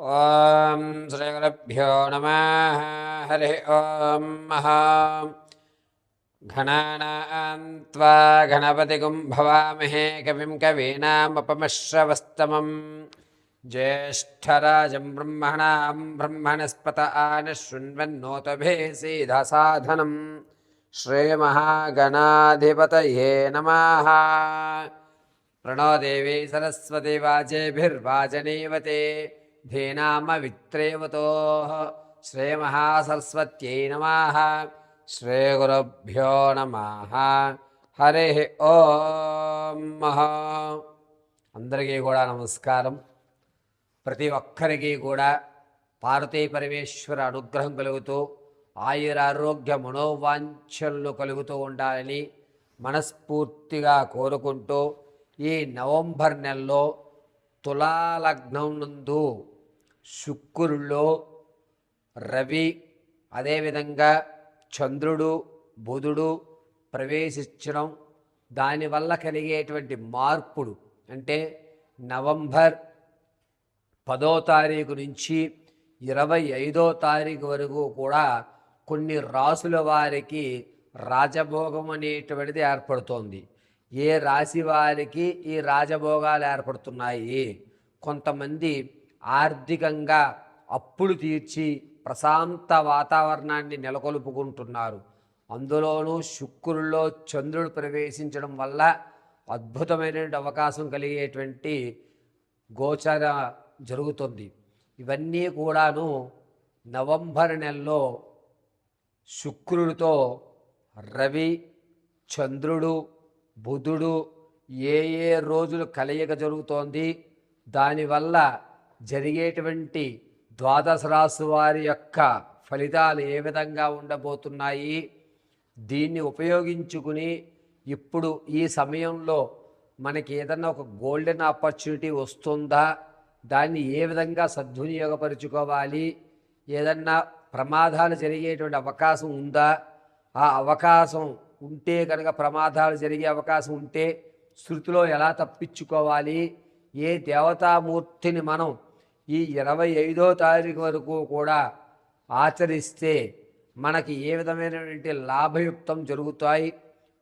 ఓం శ్రీ గురుభ్యో నమః. హరి ఓం మహా గణానాం త్వా గణపతిగుం భవామహే కవిం కవీనాముపమశ్రవస్తమం జ్యేష్ఠరాజం బ్రహ్మణాం బ్రహ్మణస్పత ఆనశృణ్వన్నోతభే సీదసాధనం శ్రీమహాగణాధిపతయే నమః. ప్రణో దేవీ సరస్వతి వాచేభిర్వాచనీవతే ధీనామవిత్రేవతో శ్రీమహాసరస్వత్యై నమః. శ్రీగురుభ్యో నమః. హరి ఓం. అందరికీ కూడా నమస్కారం. ప్రతి ఒక్కరికి కూడా పార్వతీ పరమేశ్వర అనుగ్రహం కలుగుతూ ఆయురారోగ్య మనోవాంఛలు కలుగుతూ ఉండాలని మనస్ఫూర్తిగా కోరుకుంటూ ఈ నవంబర్ నెలలో తులాలగ్నం నందు శుక్రుల్లో రవి అదేవిధంగా చంద్రుడు బుధుడు ప్రవేశించడం, దానివల్ల కలిగేటువంటి మార్పులు అంటే నవంబర్ 10వ తారీఖు నుంచి 25వ తారీఖు వరకు కూడా కొన్ని రాసుల వారికి రాజభోగం అనేటువంటిది ఏర్పడుతోంది. ఏ రాశి వారికి ఈ రాజభోగాలు ఏర్పడుతున్నాయి? కొంతమంది ఆర్థికంగా అప్పులు తీర్చి ప్రశాంత వాతావరణాన్ని నెలకొల్పుకుంటున్నారు. అందులోనూ శుక్రుల్లో చంద్రుడు ప్రవేశించడం వల్ల అద్భుతమైనటువంటి అవకాశం కలిగేటువంటి గోచర జరుగుతుంది. ఇవన్నీ కూడాను నవంబర్ నెలలో శుక్రుడితో రవి చంద్రుడు బుధుడు ఏ రోజులు కలయిక జరుగుతోంది, దానివల్ల జరిగేటువంటి ద్వాదశ రాశి వారి యొక్క ఫలితాలు ఏ విధంగా ఉండబోతున్నాయి, దీన్ని ఉపయోగించుకుని ఇప్పుడు ఈ సమయంలో మనకి ఏదన్నా ఒక గోల్డెన్ ఆపర్చునిటీ వస్తుందా, దాన్ని ఏ విధంగా సద్వినియోగపరుచుకోవాలి, ఏదన్నా ప్రమాదాలు జరిగేటువంటి అవకాశం ఉందా, ఆ అవకాశం ఉంటే కనుక ప్రమాదాలు జరిగే అవకాశం ఉంటే శృతిలో ఎలా తప్పించుకోవాలి, ఏ దేవతామూర్తిని మనం ఈ 25వ తారీఖు వరకు కూడా ఆచరిస్తే మనకి ఏ విధమైనటువంటి లాభయుక్తం జరుగుతాయి,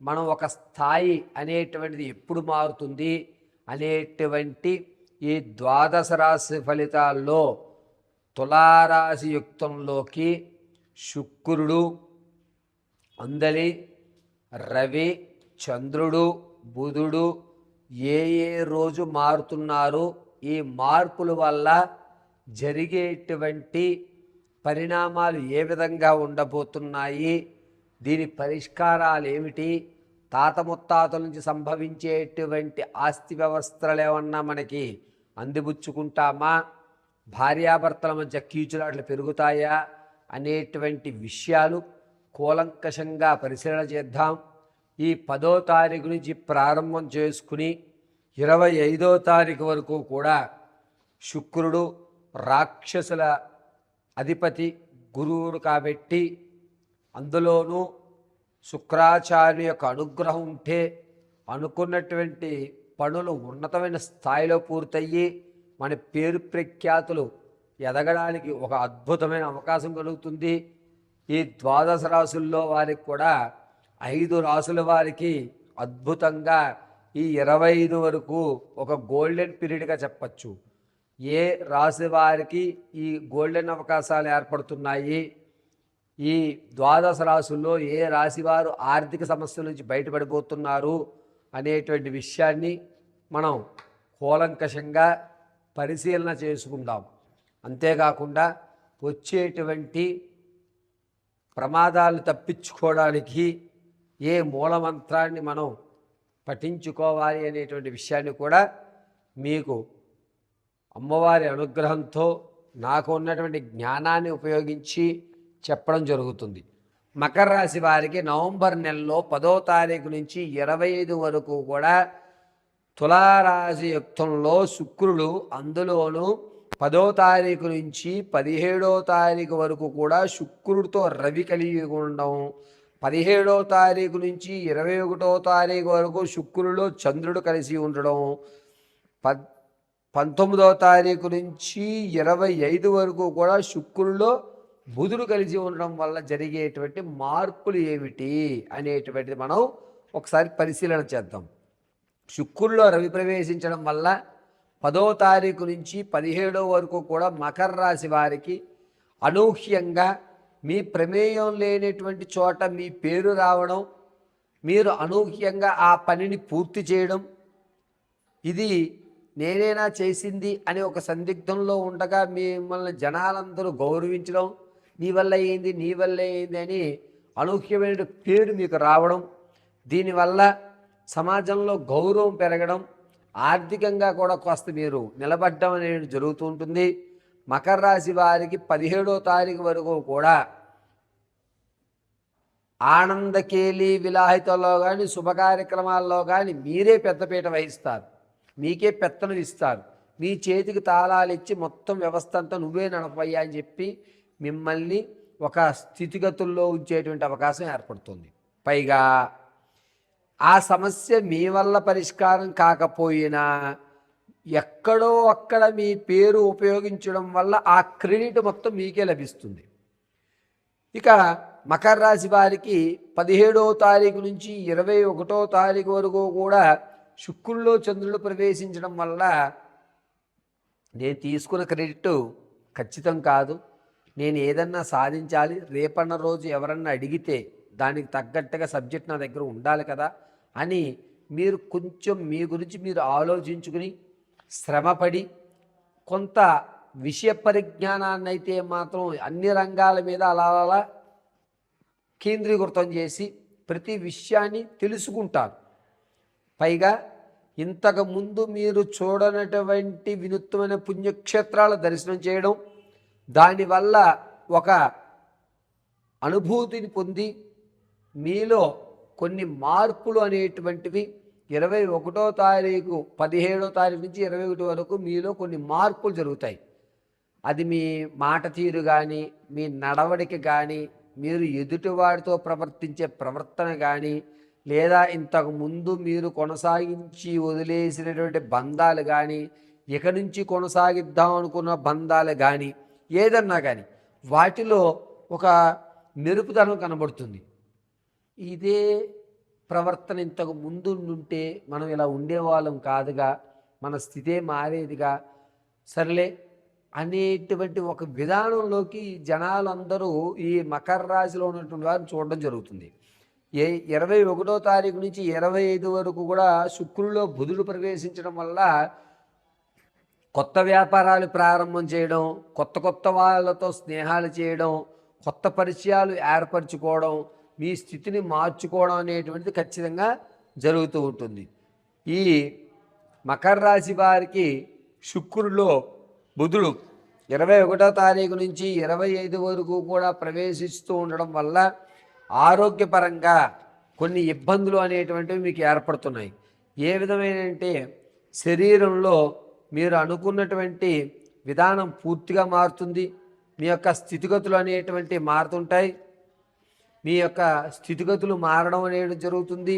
మనం ఒక స్థాయి అనేటువంటిది ఎప్పుడు మారుతుంది అనేటువంటి ఈ ద్వాదశ రాశి ఫలితాల్లో తులారాశి యుక్తంలోకి శుక్రుడు అందలి రవి చంద్రుడు బుధుడు ఏ రోజు మారుతున్నారు, ఈ మార్పుల వల్ల జరిగేటువంటి పరిణామాలు ఏ విధంగా ఉండబోతున్నాయి, దీని పరిష్కారాలు ఏమిటి, తాత ముత్తాతల నుంచి సంభవించేటువంటి ఆస్తి వ్యవస్థలు ఏమన్నా మనకి అందిపుచ్చుకుంటామా, భార్యాభర్తల మధ్య కీచులాట్లు పెరుగుతాయా అనేటువంటి విషయాలు కూలంకషంగా పరిశీలన చేద్దాం. ఈ 10వ తారీఖు నుంచి ప్రారంభం చేసుకుని 25వ తారీఖు వరకు కూడా శుక్రుడు రాక్షసుల అధిపతి గురువుడు కాబట్టి, అందులోనూ శుక్రాచార్య యొక్క అనుగ్రహం ఉంటే అనుకున్నటువంటి పనులు ఉన్నతమైన స్థాయిలో పూర్తయ్యి మన పేరు ప్రఖ్యాతులు ఎదగడానికి ఒక అద్భుతమైన అవకాశం కలుగుతుంది. ఈ ద్వాదశ రాశుల్లో వారికి కూడా 5 రాశుల వారికి అద్భుతంగా ఈ 25 వరకు ఒక గోల్డెన్ పీరియడ్గా చెప్పచ్చు. ఏ రాశి వారికి ఈ గోల్డెన్ అవకాశాలు ఏర్పడుతున్నాయి, ఈ ద్వాదశ రాశుల్లో ఏ రాశి వారు ఆర్థిక సమస్యల నుంచి బయటపడిపోతున్నారు అనేటువంటి విషయాన్ని మనం కూలంకషంగా పరిశీలన చేసుకుందాం. అంతేకాకుండా వచ్చేటువంటి ప్రమాదాలు తప్పించుకోవడానికి ఏ మూలమంత్రాన్ని మనం పఠించుకోవాలి అనేటువంటి విషయాన్ని కూడా మీకు అమ్మవారి అనుగ్రహంతో నాకు ఉన్నటువంటి జ్ఞానాన్ని ఉపయోగించి చెప్పడం జరుగుతుంది. మకర రాశి వారికి నవంబర్ నెలలో 10వ తారీఖు నుంచి 25 వరకు కూడా తులారాశి యుక్తంలో శుక్రుడు, అందులోనూ 10వ తారీఖు నుంచి 17వ తారీఖు వరకు కూడా శుక్రుడితో రవి కలిగి ఉండడం, 17వ తారీఖు నుంచి 21వ తారీఖు వరకు శుక్రుడిలో చంద్రుడు కలిసి ఉండడం, 19వ తారీఖు నుంచి 25 వరకు కూడా శుక్రుల్లో బుధుడు కలిసి ఉండడం వల్ల జరిగేటువంటి మార్పులు ఏమిటి అనేటువంటిది మనం ఒకసారి పరిశీలన చేద్దాం. శుక్రుల్లో రవి ప్రవేశించడం వల్ల 10వ తారీఖు నుంచి 17వ వరకు కూడా మకర రాశి వారికి అనూహ్యంగా మీ ప్రమేయం లేనటువంటి చోట మీ పేరు రావడం, మీరు అనూహ్యంగా ఆ పనిని పూర్తి చేయడం, ఇది నేనేనా చేసింది అని ఒక సందిగ్ధంలో ఉండగా మిమ్మల్ని జనాలందరూ గౌరవించడం, నీ వల్ల ఏంది నీ వల్ల ఏంది అని అనూహ్యమైన పేరు మీకు రావడం, దీనివల్ల సమాజంలో గౌరవం పెరగడం, ఆర్థికంగా కూడా కాస్త మీరు నిలబడడం అనేది జరుగుతూ ఉంటుంది. మకర రాశి వారికి 17వ తారీఖు వరకు కూడా ఆనందకేలి విలాహితలో కానీ శుభకార్యక్రమాల్లో కానీ మీరే పెద్దపీట వహిస్తారు, మీకే పెత్తనం ఇస్తారు, మీ చేతికి తాళాలు ఇచ్చి మొత్తం వ్యవస్థ అంతా నువ్వే నడపయ్యా అని చెప్పి మిమ్మల్ని ఒక స్థితిగతుల్లో ఉంచేటువంటి అవకాశం ఏర్పడుతుంది. పైగా ఆ సమస్య మీ వల్ల పరిష్కారం కాకపోయినా ఎక్కడో అక్కడ మీ పేరు ఉపయోగించడం వల్ల ఆ క్రెడిట్ మొత్తం మీకే లభిస్తుంది. ఇక మకర రాశి వారికి 17వ తారీఖు నుంచి 21వ తారీఖు వరకు కూడా శుక్రుల్లో చంద్రుడు ప్రవేశించడం వల్ల నేను తీసుకున్న క్రెడిట్ ఖచ్చితం కాదు, నేను ఏదన్నా సాధించాలి, రేపన్న రోజు ఎవరన్నా అడిగితే దానికి తగ్గట్టుగా సబ్జెక్ట్ నా దగ్గర ఉండాలి కదా అని మీరు కొంచెం మీ గురించి మీరు ఆలోచించుకుని శ్రమపడి కొంత విషయ పరిజ్ఞానాన్ని అయితే మాత్రం అన్ని రంగాల మీద అలా కేంద్రీకృతం చేసి ప్రతి విషయాన్ని తెలుసుకుంటారు. పైగా ఇంతకుముందు మీరు చూడనటువంటి వినూత్నమైన పుణ్యక్షేత్రాల దర్శనం చేయడం, దానివల్ల ఒక అనుభూతిని పొంది మీలో కొన్ని మార్పులు అనేటువంటివి 21వ తారీఖు 17వ తారీఖు నుంచి 21 వరకు మీలో కొన్ని మార్పులు జరుగుతాయి. అది మీ మాట తీరు కానీ, మీ నడవడిక కానీ, మీరు ఎదుటివాడితో ప్రవర్తించే ప్రవర్తన కానీ, లేదా ఇంతకుముందు మీరు కొనసాగించి వదిలేసినటువంటి బంధాలు కానీ, ఇక నుంచి కొనసాగిద్దాం అనుకున్న బంధాలు కానీ, ఏదన్నా కానీ వాటిలో ఒక మెరుపుదనం కనబడుతుంది. ఇదే ప్రవర్తన ఇంతకు ముందు ఉంటే మనం ఇలా ఉండేవాళ్ళం కాదుగా, మన స్థితే మారేదిగా, సర్లే అనేటువంటి ఒక విధానంలోకి జనాలందరూ ఈ మకర రాశిలో ఉన్నటువంటి వారిని చూడడం జరుగుతుంది. 21వ తారీఖు నుంచి 25 వరకు కూడా శుక్రుల్లో బుధుడు ప్రవేశించడం వల్ల కొత్త వ్యాపారాలు ప్రారంభం చేయడం, కొత్త వాళ్ళతో స్నేహాలు చేయడం, కొత్త పరిచయాలు ఏర్పరచుకోవడం, మీ స్థితిని మార్చుకోవడం అనేటువంటిది ఖచ్చితంగా జరుగుతూ ఉంటుంది. ఈ మకర రాశి వారికి శుక్రుల్లో బుధుడు 21వ తారీఖు నుంచి 25 వరకు కూడా ప్రవేశిస్తూ ఉండడం వల్ల ఆరోగ్యపరంగా కొన్ని ఇబ్బందులు అనేటువంటివి మీకు ఏర్పడుతున్నాయి. ఏ విధమైన అంటే శరీరంలో మీరు అనుకున్నటువంటి విధానం పూర్తిగా మారుతుంది, మీ యొక్క స్థితిగతులు అనేటువంటివి మారుతుంటాయి, మీ యొక్క స్థితిగతులు మారడం అనేది జరుగుతుంది.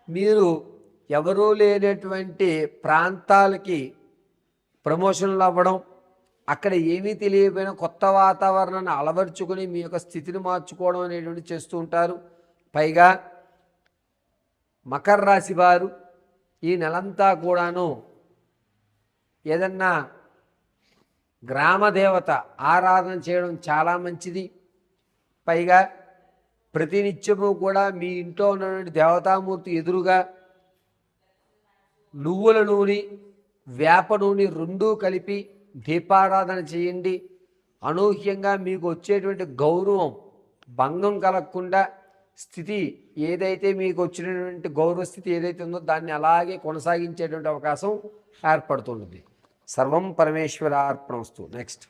మీరు ఎవరూ లేనటువంటి ప్రాంతాలకి ప్రమోషన్లు అవ్వడం, అక్కడ ఏమీ తెలియకపోయినా కొత్త వాతావరణాన్ని అలవర్చుకొని మీ యొక్క స్థితిని మార్చుకోవడం అనేటువంటి చేస్తూ ఉంటారు. పైగా మకర రాశి వారు ఈ నెలంతా కూడాను ఏదన్నా గ్రామదేవత ఆరాధన చేయడం చాలా మంచిది. పైగా ప్రతినిత్యము కూడా మీ ఇంట్లో ఉన్నటువంటి దేవతామూర్తి ఎదురుగా నువ్వుల నూనె, వేప నూనె రెండూ కలిపి దీపారాధన చేయండి. అనూహ్యంగా మీకు వచ్చేటువంటి గౌరవం భంగం కలగకుండా స్థితి ఏదైతే మీకు వచ్చినటువంటి గౌరవ స్థితి ఏదైతే ఉందో దాన్ని అలాగే కొనసాగించేటువంటి అవకాశం ఏర్పడుతుంది. సర్వం పరమేశ్వరార్పణమస్తు. నెక్స్ట్